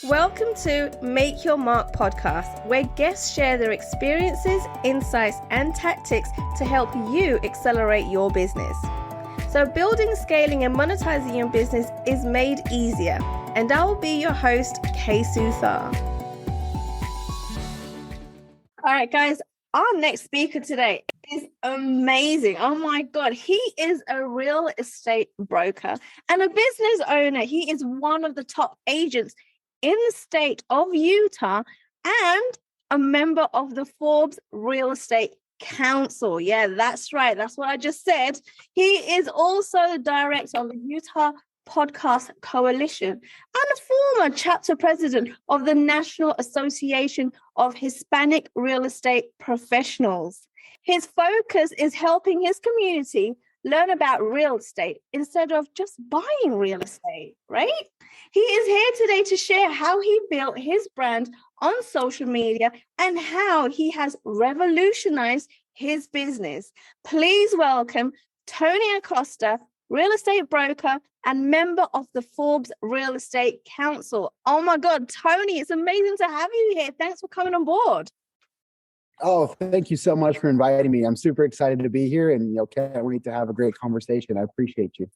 Welcome to Make Your Mark podcast, where guests share their experiences, insights, and tactics to help you accelerate your business. So building, scaling, and monetizing your business is made easier. And I will be your host, Kay Suthar. All right, guys, our next speaker today is amazing. Oh my God, he is a real estate broker and a business owner. He is one of the top agents in the state of Utah and a member of the Forbes Real Estate Council. Yeah, that's right. That's what I just said. He is also the director of the Utah Podcast Coalition and a former chapter president of the National Association of Hispanic Real Estate Professionals. His focus is helping his community learn about real estate instead of just buying real estate, right? He is here today to share how he built his brand on social media and how he has revolutionized his business. Please welcome Tony Acosta, real estate broker and member of the Forbes Real Estate Council. Oh my God, Tony, it's amazing to have you here. Thanks for coming on board. Oh, thank you so much for inviting me. I'm super excited to be here and can't wait to have a great conversation. I appreciate you.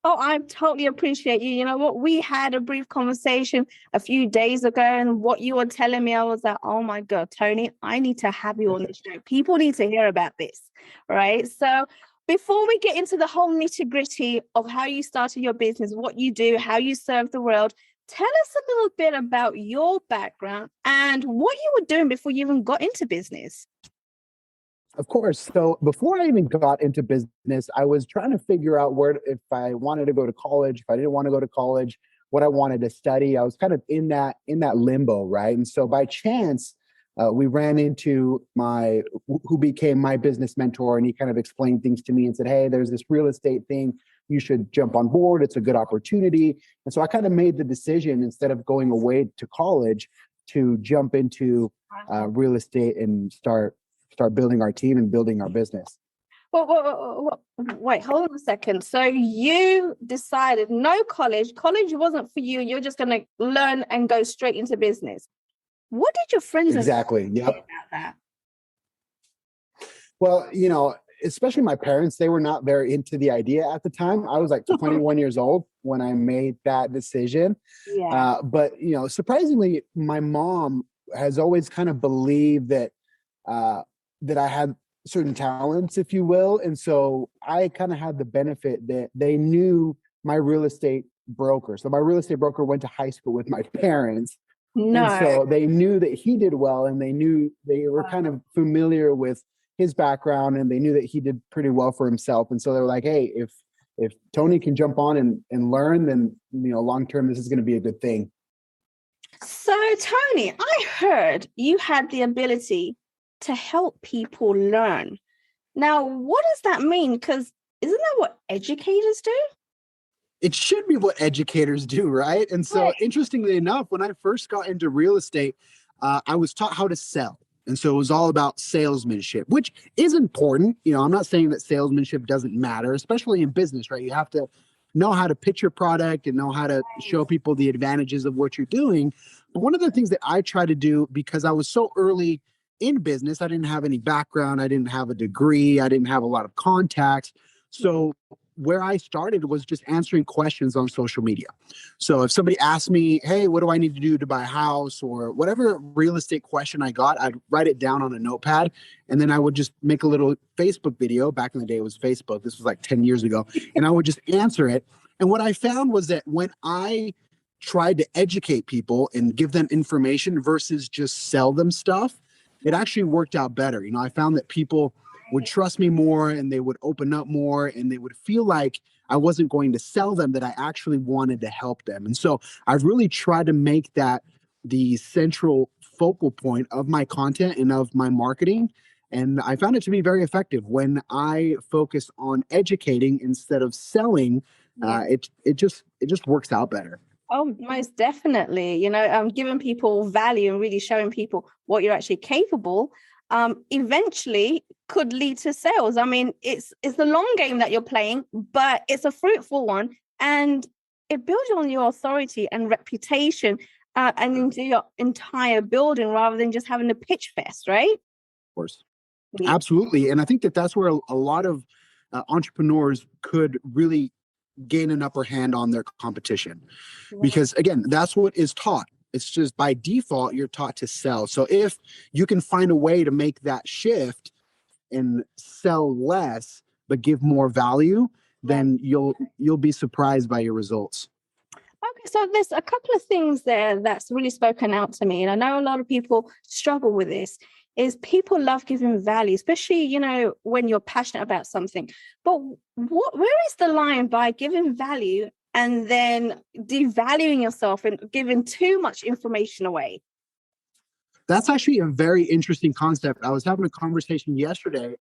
Oh, I totally appreciate you. You know what? We had a brief conversation a few days ago, and what you were telling me, I was like, oh my God, Tony, I need to have you on the show. People need to hear about this, right? So before we get into the whole nitty-gritty of how you started your business, what you do, how you serve the world, tell us a little bit about your background and what you were doing before you even got into business. Of course. So before I even got into business, I was trying to figure out if I wanted to go to college, if I didn't want to go to college, what I wanted to study. I was kind of in that limbo, right? And so by chance, we ran into who became my business mentor, and he kind of explained things to me and said, hey, there's this real estate thing. You should jump on board. It's a good opportunity. And so I kind of made the decision, instead of going away to college, to jump into real estate and start building our team and building our business. Well, wait, hold on a second. So you decided no college wasn't for you. You're just going to learn and go straight into business. What did your friends exactly say about that? Well, especially my parents, they were not very into the idea at the time. I was like 21 years old when I made that decision. Yeah. But, surprisingly, my mom has always kind of believed that I had certain talents, if you will. And so I kind of had the benefit that they knew my real estate broker. So my real estate broker went to high school with my parents. No. And so they knew that he did well, and they were kind of familiar with his background, and they knew that he did pretty well for himself. And so they were like, hey, if Tony can jump on and learn, then, long term, this is going to be a good thing. So Tony, I heard you had the ability to help people learn. Now, what does that mean? Because isn't that what educators do? It should be what educators do, right? And so, Interestingly enough, when I first got into real estate, I was taught how to sell. And so it was all about salesmanship, which is important. I'm not saying that salesmanship doesn't matter, especially in business, right? You have to know how to pitch your product and know how to show people the advantages of what you're doing. But one of the things that I try to do, because I was so early in business, I didn't have any background, I didn't have a degree, I didn't have a lot of contacts. So where I started was just answering questions on social media. So if somebody asked me, hey, what do I need to do to buy a house, or whatever real estate question I got, I'd write it down on a notepad, and then I would just make a little Facebook video. Back in the day, it was Facebook. This was like 10 years ago. And I would just answer it. And what I found was that when I tried to educate people and give them information versus just sell them stuff, it actually worked out better. I found that people would trust me more, and they would open up more, and they would feel like I wasn't going to sell them, that I actually wanted to help them. And so I've really tried to make that the central focal point of my content and of my marketing. And I found it to be very effective. When I focus on educating instead of selling, it just works out better. Oh, most definitely. Giving people value and really showing people what you're actually capable eventually could lead to sales. I mean, it's the long game that you're playing, but it's a fruitful one, and it builds on your authority and reputation and into your entire building rather than just having a pitch fest, right? Of course. Yeah. Absolutely. And I think that that's where a lot of entrepreneurs could really gain an upper hand on their competition. Because again, that's what is taught. It's just by default, you're taught to sell. So if you can find a way to make that shift and sell less, but give more value, then you'll be surprised by your results. Okay, so there's a couple of things there that's really spoken out to me. And I know a lot of people struggle with this, is people love giving value, especially, you know, when you're passionate about something. But where is the line by giving value and then devaluing yourself and giving too much information away? That's actually a very interesting concept. I was having a conversation yesterday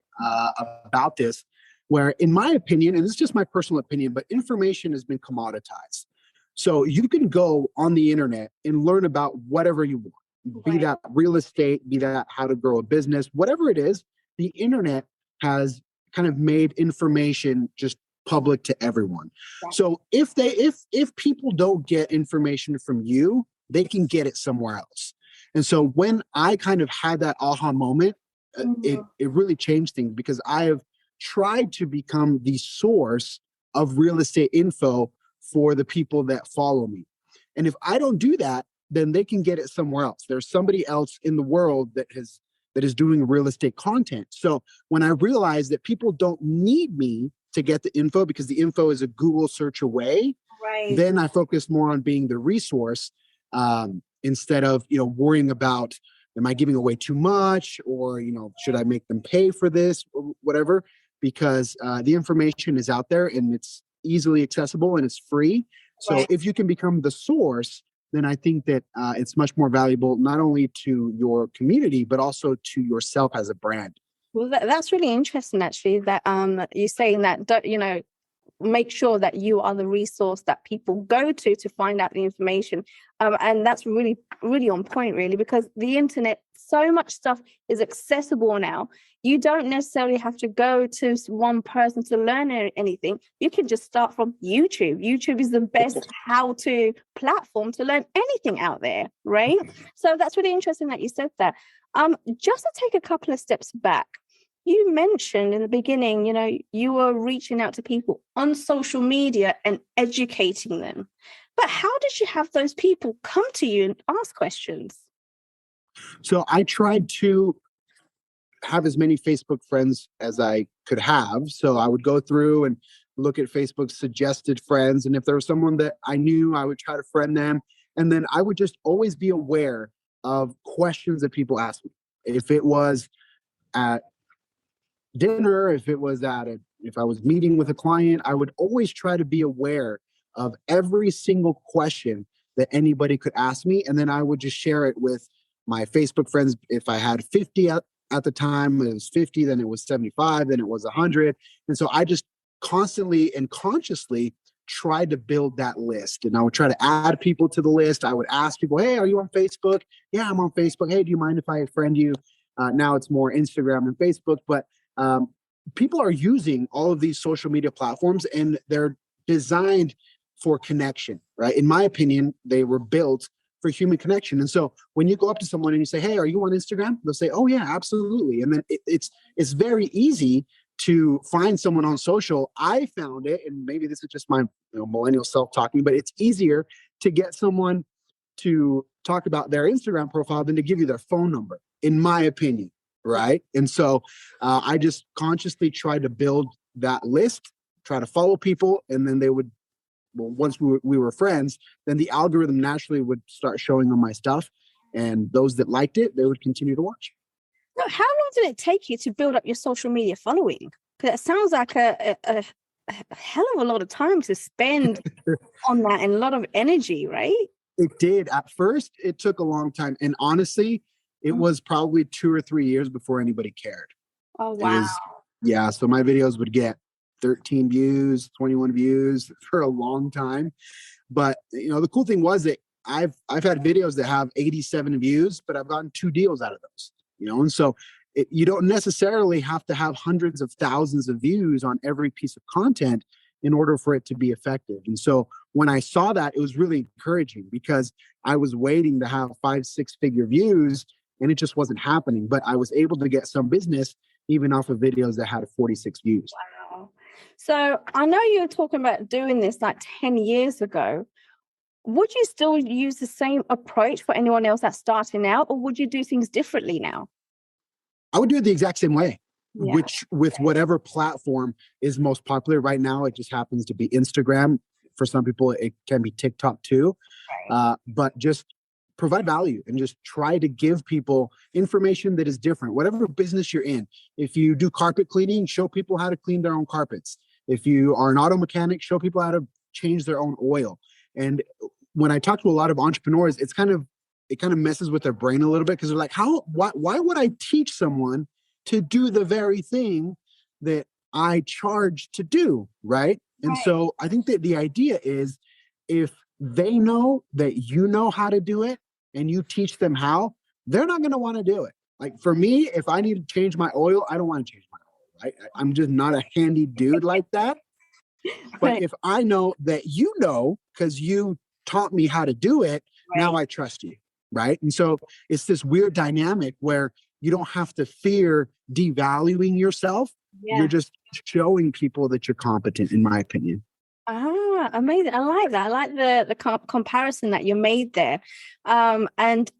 about this, where in my opinion, and this is just my personal opinion, but information has been commoditized. So you can go on the internet and learn about whatever you want, be that real estate, be that how to grow a business, whatever it is. The internet has kind of made information just public to everyone. So if people don't get information from you, they can get it somewhere else. And so when I kind of had that aha moment, it really changed things, because I have tried to become the source of real estate info for the people that follow me. And if I don't do that, then they can get it somewhere else. There's somebody else in the world that is doing real estate content. So when I realized that people don't need me to get the info, because the info is a Google search away, then I focused more on being the resource, instead of, you know, worrying about, am I giving away too much, or, you know, should I make them pay for this or whatever? Because the information is out there and it's easily accessible and it's free. So if you can become the source, then I think that it's much more valuable, not only to your community, but also to yourself as a brand. Well, that's really interesting, actually, that you're saying that, you know, make sure that you are the resource that people go to find out the information. And that's really, really on point, really, because the internet, so much stuff is accessible now. You don't necessarily have to go to one person to learn anything. You can just start from YouTube. YouTube is the best how-to platform to learn anything out there, right? So that's really interesting that you said that. Just to take a couple of steps back, you mentioned in the beginning, you know, you were reaching out to people on social media and educating them. But how did you have those people come to you and ask questions? So I tried to have as many Facebook friends as I could have. So I would go through and look at Facebook's suggested friends. And if there was someone that I knew, I would try to friend them. And then I would just always be aware of questions that people asked me. If it was at dinner, if I was meeting with a client, I would always try to be aware of every single question that anybody could ask me. And then I would just share it with my Facebook friends. If I had 50 at the time, it was 50, then it was 75, then it was 100. And so I just constantly and consciously tried to build that list. And I would try to add people to the list. I would ask people, hey, are you on Facebook? Yeah, I'm on Facebook. Hey, do you mind if I friend you? Now it's more Instagram and Facebook, but people are using all of these social media platforms, and they're designed for connection, right? In my opinion, they were built for human connection. And so when you go up to someone and you say, hey, are you on Instagram? They'll say, oh yeah, absolutely. And then it's very easy to find someone on social. I found it, and maybe this is just my millennial self talking, but it's easier to get someone to talk about their Instagram profile than to give you their phone number, in my opinion, right? And so I just consciously tried to build that list, try to follow people, and then they would, once we were friends, then the algorithm naturally would start showing them my stuff, and those that liked it, they would continue to watch. So how long did it take you to build up your social media following? Because it sounds like a hell of a lot of time to spend on that, and a lot of energy, right? It did. At first, it took a long time. And honestly, it was probably 2 or 3 years before anybody cared. Oh, wow. So my videos would get 13 views, 21 views for a long time. But, the cool thing was that I've had videos that have 87 views, but I've gotten 2 deals out of those, and so you don't necessarily have to have hundreds of thousands of views on every piece of content in order for it to be effective. And so when I saw that, it was really encouraging because I was waiting to have 5-6 figure views and it just wasn't happening. But I was able to get some business even off of videos that had 46 views. Wow. So I know you were talking about doing this like 10 years ago. Would you still use the same approach for anyone else that's starting out, or would you do things differently now? I would do it the exact same way, Yeah. which with whatever platform is most popular right now. It just happens to be Instagram. For some people, it can be TikTok too. Right. But just provide value and just try to give people information that is different, whatever business you're in. If you do carpet cleaning, show people how to clean their own carpets. If you are an auto mechanic, show people how to change their own oil. And when I talk to a lot of entrepreneurs, it kind of messes with their brain a little bit because they're like, why would I teach someone to do the very thing that I charge to do, right? And so I think that the idea is if they know that you know how to do it and you teach them how, they're not going to want to do it. Like for me, if I need to change my oil, I don't want to change my oil, right? I'm just not a handy dude like that. But if I know that you know, because you taught me how to do it, now I trust you, right? And so it's this weird dynamic where you don't have to fear devaluing yourself. Yeah. You're just showing people that you're competent, in my opinion. Ah, amazing. I like that. I like the comparison that you made there. And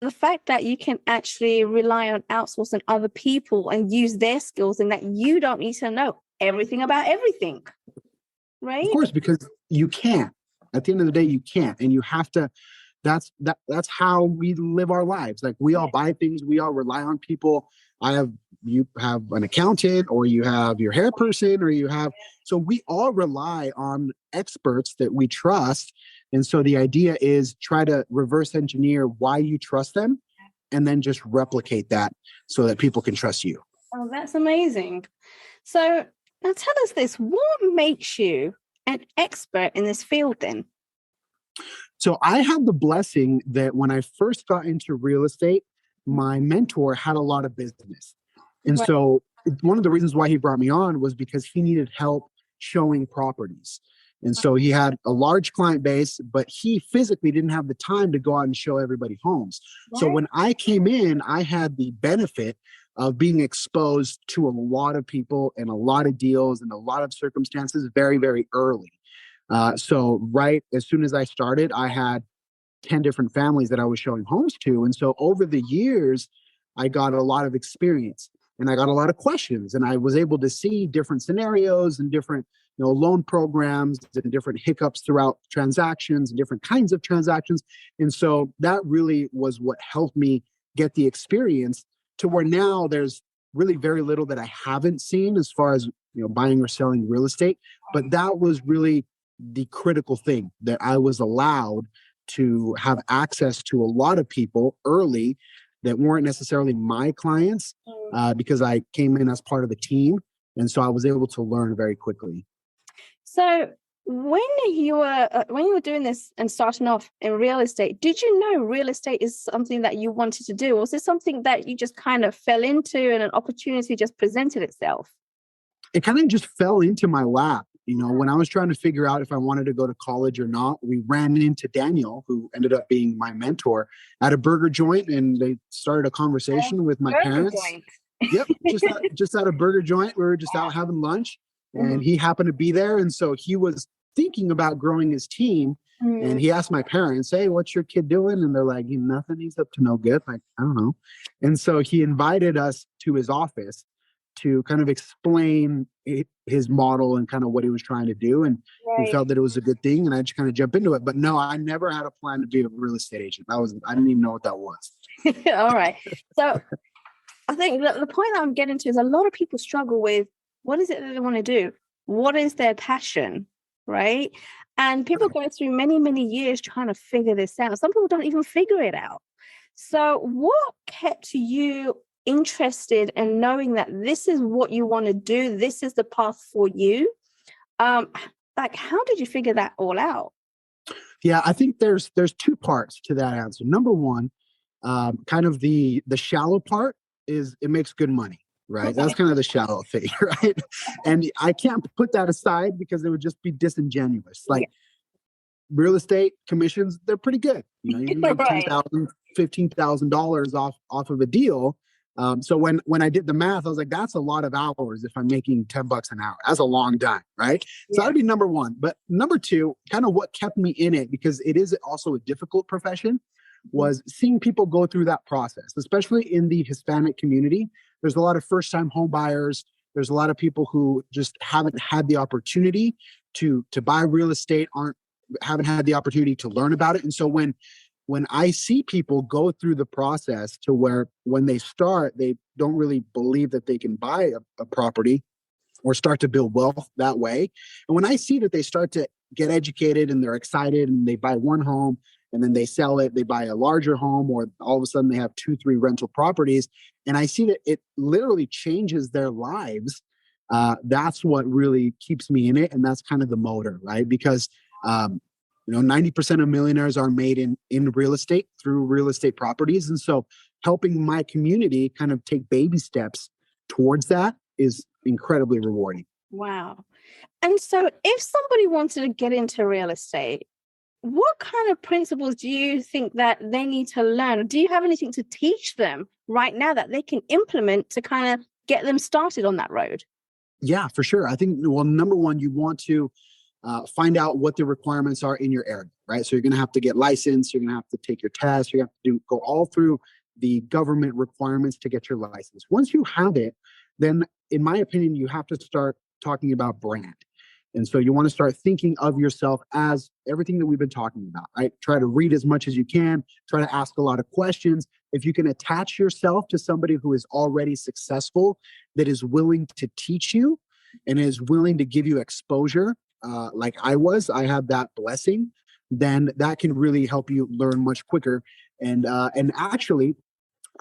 the fact that you can actually rely on outsourcing other people and use their skills and that you don't need to know everything about everything. Right? Of course, because you can't. At the end of the day, you can't. And you have to, that's how we live our lives. Like we all buy things, we all rely on people. You have an accountant, or you have your hair person, so we all rely on experts that we trust. And so the idea is try to reverse engineer why you trust them and then just replicate that so that people can trust you. Oh, that's amazing. So now tell us this, what makes you an expert in this field then? So I had the blessing that when I first got into real estate, my mentor had a lot of business. And so one of the reasons why he brought me on was because he needed help showing properties. And so he had a large client base, but he physically didn't have the time to go out and show everybody homes. So when I came in, I had the benefit of being exposed to a lot of people and a lot of deals and a lot of circumstances very, very early. So right as soon as I started, I had 10 different families that I was showing homes to. And so over the years, I got a lot of experience and I got a lot of questions, and I was able to see different scenarios and different loan programs and different hiccups throughout transactions and different kinds of transactions. And so that really was what helped me get the experience to where now there's really very little that I haven't seen as far as buying or selling real estate. But that was really the critical thing, that I was allowed to have access to a lot of people early that weren't necessarily my clients because I came in as part of a team. And so I was able to learn very quickly. So when you were doing this and starting off in real estate, did you know real estate is something that you wanted to do? Or was it something that you just kind of fell into and an opportunity just presented itself? It kind of just fell into my lap. When I was trying to figure out if I wanted to go to college or not, we ran into Daniel, who ended up being my mentor, at a burger joint, and they started a conversation with my parents. Yep, just at a burger joint. We were just out having lunch, and he happened to be there. And so he was thinking about growing his team, and he asked my parents, "Hey, what's your kid doing?" And they're like, "Nothing. He's up to no good." Like, I don't know. And so he invited us to his office to kind of explain his model and kind of what he was trying to do. And he felt that it was a good thing. And I just kind of jumped into it. But no, I never had a plan to be a real estate agent. I didn't even know what that was. All right. So I think the point that I'm getting to is a lot of people struggle with what is it that they want to do? What is their passion? Right. And people go through many, many years trying to figure this out. Some people don't even figure it out. So what kept you interested in knowing that this is what you want to do, this is the path for you? Like, how did you figure that all out? Yeah, I think there's two parts to that answer. Number one, kind of the shallow part is it makes good money, right? That's kind of the shallow thing, right? And I can't put that aside because it would just be disingenuous. Like, real estate commissions, they're pretty good. You can make Right. $10,000, $15,000 off of a deal. So when I did the math, I was like, that's a lot of hours if I'm making $10 an hour. That's a long time, right? So that'd be number one. But number two, kind of what kept me in it, because it is also a difficult profession, was seeing people go through that process, especially in the Hispanic community. There's a lot of first-time home buyers. There's a lot of people who just haven't had the opportunity to buy real estate, haven't had the opportunity to learn about it. And so when I see people go through the process to where when they start, they don't really believe that they can buy a property or start to build wealth that way. And when I see that they start to get educated and they're excited and they buy one home and then they sell it, they buy a larger home, or all of a sudden they have 2-3 rental properties, and I see that it literally changes their lives, that's what really keeps me in it. And that's kind of the motor, right? Because 90% of millionaires are made in real estate through real estate properties. And so helping my community kind of take baby steps towards that is incredibly rewarding. Wow. And so if somebody wanted to get into real estate, what kind of principles do you think that they need to learn? Do you have anything to teach them right now that they can implement to kind of get them started on that road? Yeah, for sure. I think, well, number one, you want to find out what the requirements are in your area, right? So you're going to have to get licensed. You're going to have to take your test. You have to go all through the government requirements to get your license. Once you have it, then in my opinion, you have to start talking about brand. And so you want to start thinking of yourself as everything that we've been talking about, right? Try to read as much as you can, try to ask a lot of questions. If you can attach yourself to somebody who is already successful, that is willing to teach you and is willing to give you exposure, like I had that blessing, then that can really help you learn much quicker. And actually,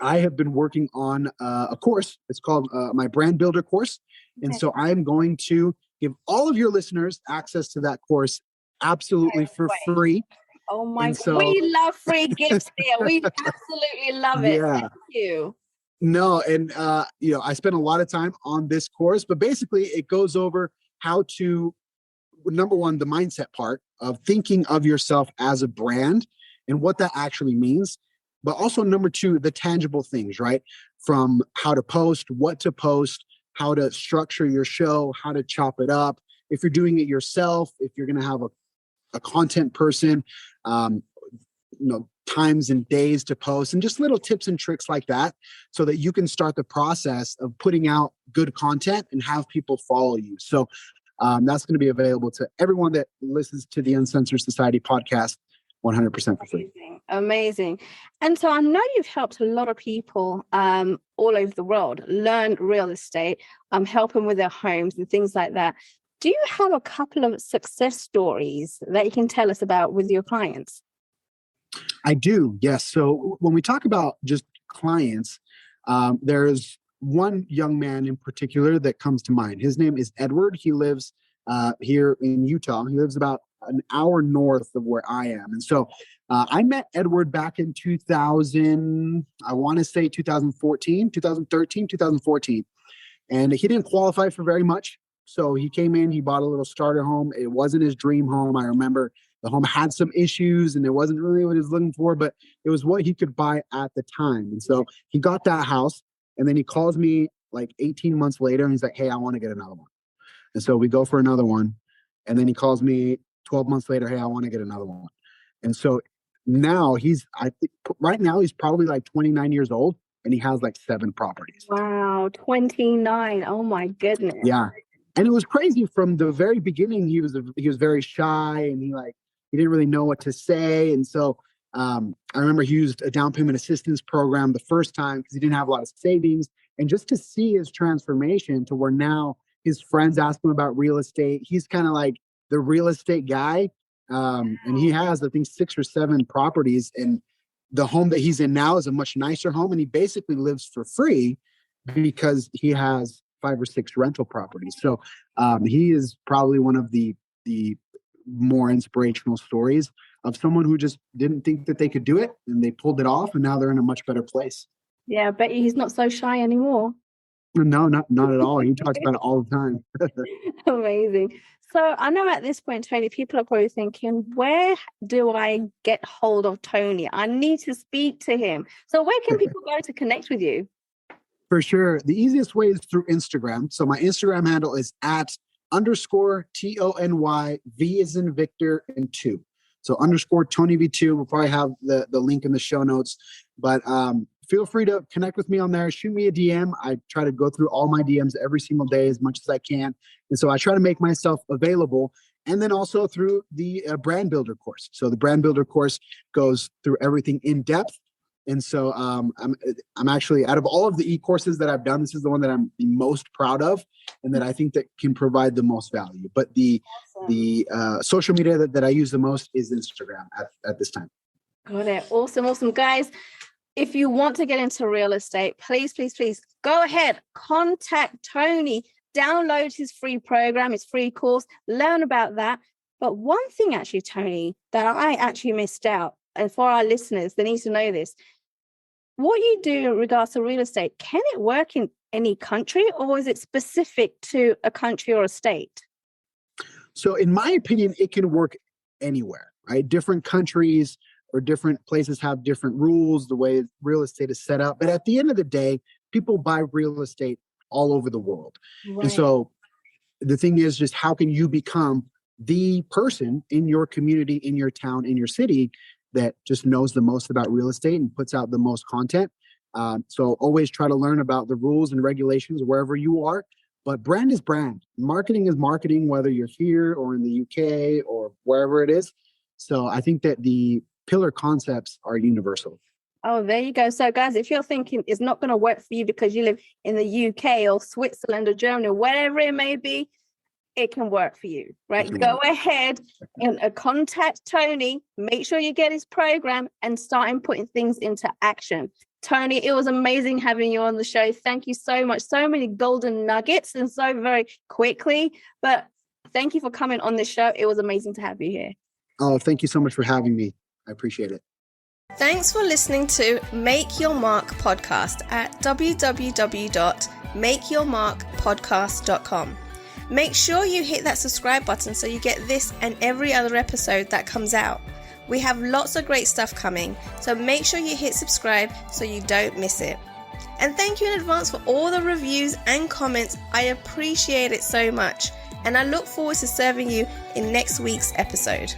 I have been working on a course. It's called my Brand Builder course. And so I am going to give all of your listeners access to that course absolutely for free. Oh my God. We love free gifts here. We absolutely love it. Yeah. Thank you. No, and I spent a lot of time on this course, but basically it goes over how to, number one, the mindset part of thinking of yourself as a brand and what that actually means. But also number two, the tangible things, right? From how to post, what to post, how to structure your show, how to chop it up. If you're doing it yourself, if you're going to have a content person, times and days to post, and just little tips and tricks like that, so that you can start the process of putting out good content and have people follow you. So that's going to be available to everyone that listens to the Uncensored Society podcast 100% for free. Amazing. And so I know you've helped a lot of people all over the world learn real estate, help them with their homes and things like that. Do you have a couple of success stories that you can tell us about with your clients? I do, yes. So when we talk about just clients, there's one young man in particular that comes to mind. His name is Edward. He lives here in Utah. He lives about an hour north of where I am. And so I met Edward back in 2013, 2014. And he didn't qualify for very much. So he came in, he bought a little starter home. It wasn't his dream home. I remember the home had some issues and it wasn't really what he was looking for, but it was what he could buy at the time. And so he got that house, and then he calls me like 18 months later and he's like, hey, I want to get another one. And so we go for another one. And then he calls me 12 months later, hey, I want to get another one. And so now right now he's probably like 29 years old and he has like 7 properties. Wow, 29. Oh my goodness. Yeah. And it was crazy from the very beginning. He was very shy and he didn't really know what to say. And so I remember he used a down payment assistance program the first time because he didn't have a lot of savings. And just to see his transformation to where now his friends ask him about real estate. He's kind of like the real estate guy. And he has, I think, 6 or 7 properties. And the home that he's in now is a much nicer home. And he basically lives for free because he has 5 or 6 rental properties. So he is probably one of the more inspirational stories of someone who just didn't think that they could do it and they pulled it off, and now they're in a much better place. Yeah, I bet he's not so shy anymore. No, not at all. He talks about it all the time. Amazing. So I know at this point, Tony, people are probably thinking, where do I get hold of Tony? I need to speak to him. So where can people go to connect with you? For sure. The easiest way is through Instagram. So my Instagram handle is @_TONY V as in Victor and 2. So _Tony V2. We'll probably have the link in the show notes. But feel free to connect with me on there. Shoot me a DM. I try to go through all my DMs every single day as much as I can. And so I try to make myself available. And then also through the brand builder course. So the brand builder course goes through everything in depth. And so I'm actually, out of all of the e-courses that I've done, this is the one that I'm the most proud of and that I think that can provide the most value. But the social media that I use the most is Instagram at this time. Got it. Awesome. Guys, if you want to get into real estate, please go ahead, contact Tony, download his free program, his free course, learn about that. But one thing actually, Tony, that I actually missed out, and for our listeners, they need to know this. What you do in regards to real estate, can it work in any country or is it specific to a country or a state? So in my opinion, it can work anywhere, right? Different countries or different places have different rules, the way real estate is set up. But at the end of the day, people buy real estate all over the world. Right. And so the thing is just how can you become the person in your community, in your town, in your city that just knows the most about real estate and puts out the most content. So always try to learn about the rules and regulations wherever you are. But brand is brand. Marketing is marketing, whether you're here or in the UK or wherever it is. So I think that the pillar concepts are universal. Oh, there you go. So guys, if you're thinking it's not going to work for you because you live in the UK or Switzerland or Germany or whatever it may be, it can work for you, right? Go ahead and contact Tony. Make sure you get his program and start putting things into action. Tony, it was amazing having you on the show. Thank you so much. So many golden nuggets and so very quickly. But thank you for coming on this show. It was amazing to have you here. Oh, thank you so much for having me. I appreciate it. Thanks for listening to Make Your Mark podcast at www.makeyourmarkpodcast.com. Make sure you hit that subscribe button so you get this and every other episode that comes out. We have lots of great stuff coming, so make sure you hit subscribe so you don't miss it. And thank you in advance for all the reviews and comments. I appreciate it so much, and I look forward to serving you in next week's episode.